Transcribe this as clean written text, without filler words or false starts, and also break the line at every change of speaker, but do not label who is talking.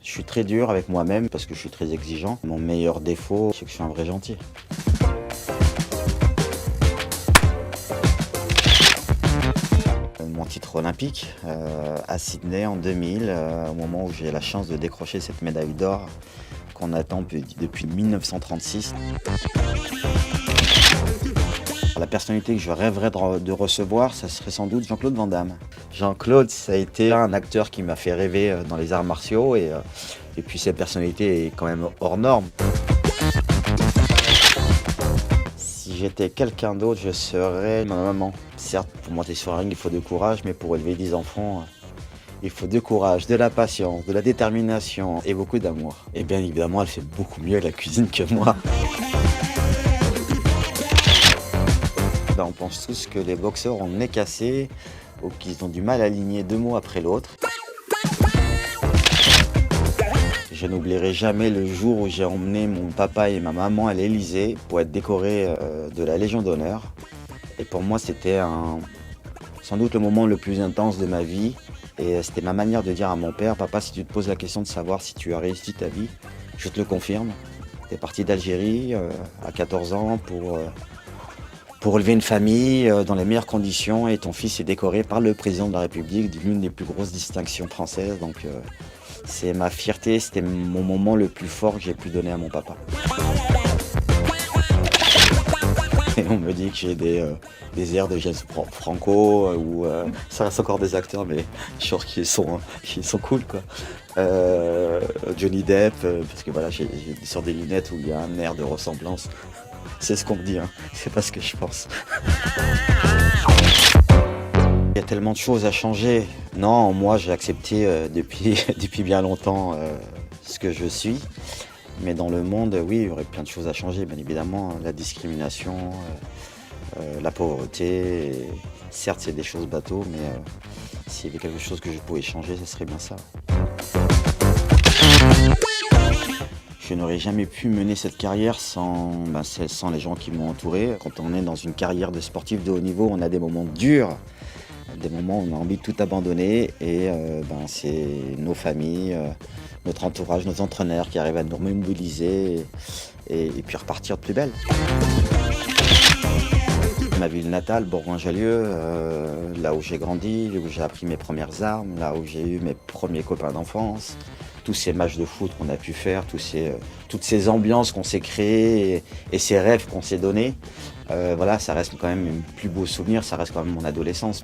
Je suis très dur avec moi-même parce que je suis très exigeant. Mon meilleur défaut, c'est que je suis un vrai gentil. Mon titre olympique à Sydney en 2000, au moment où j'ai la chance de décrocher cette médaille d'or qu'on attend depuis 1936. La personnalité que je rêverais de recevoir, ça serait sans doute Jean-Claude Van Damme. Jean-Claude, ça a été un acteur qui m'a fait rêver dans les arts martiaux et puis cette personnalité est quand même hors norme. Si j'étais quelqu'un d'autre, je serais ma maman. Certes, pour monter sur un ring, il faut du courage, mais pour élever 10 enfants, il faut du courage, de la patience, de la détermination et beaucoup d'amour. Et bien évidemment, elle fait beaucoup mieux la cuisine que moi. On pense tous que les boxeurs ont le nez cassé ou qu'ils ont du mal à aligner deux mots après l'autre. Je n'oublierai jamais le jour où j'ai emmené mon papa et ma maman à l'Élysée pour être décorés de la Légion d'honneur. Et pour moi, c'était sans doute le moment le plus intense de ma vie. Et c'était ma manière de dire à mon père, papa, si tu te poses la question de savoir si tu as réussi ta vie, je te le confirme. Tu es parti d'Algérie à 14 ans pour élever une famille dans les meilleures conditions et ton fils est décoré par le président de la République d'une des plus grosses distinctions françaises. Donc c'est ma fierté, c'était mon moment le plus fort que j'ai pu donner à mon papa. Et on me dit que j'ai des airs de James Franco ou ça reste encore des acteurs mais je suis sûr qu'ils sont cool quoi. Johnny Depp, parce que voilà, j'ai sur des lunettes où il y a un air de ressemblance. C'est ce qu'on me dit, hein. C'est pas ce que je pense. Il y a tellement de choses à changer. Non, moi j'ai accepté depuis bien longtemps ce que je suis. Mais dans le monde, oui, il y aurait plein de choses à changer, bien évidemment. La discrimination, la pauvreté. Et certes, c'est des choses bateaux, mais s'il y avait quelque chose que je pouvais changer, ce serait bien ça. Je n'aurais jamais pu mener cette carrière sans les gens qui m'ont entouré. Quand on est dans une carrière de sportif de haut niveau, on a des moments durs, des moments où on a envie de tout abandonner. Et c'est nos familles, notre entourage, nos entraîneurs qui arrivent à nous mobiliser et puis repartir de plus belle. Ma ville natale, Bourgoin-Jallieu, là où j'ai grandi, où j'ai appris mes premières armes, là où j'ai eu mes premiers copains d'enfance. Tous ces matchs de foot qu'on a pu faire, toutes ces ambiances qu'on s'est créées et ces rêves qu'on s'est donnés, voilà, ça reste quand même un plus beau souvenir, ça reste quand même mon adolescence.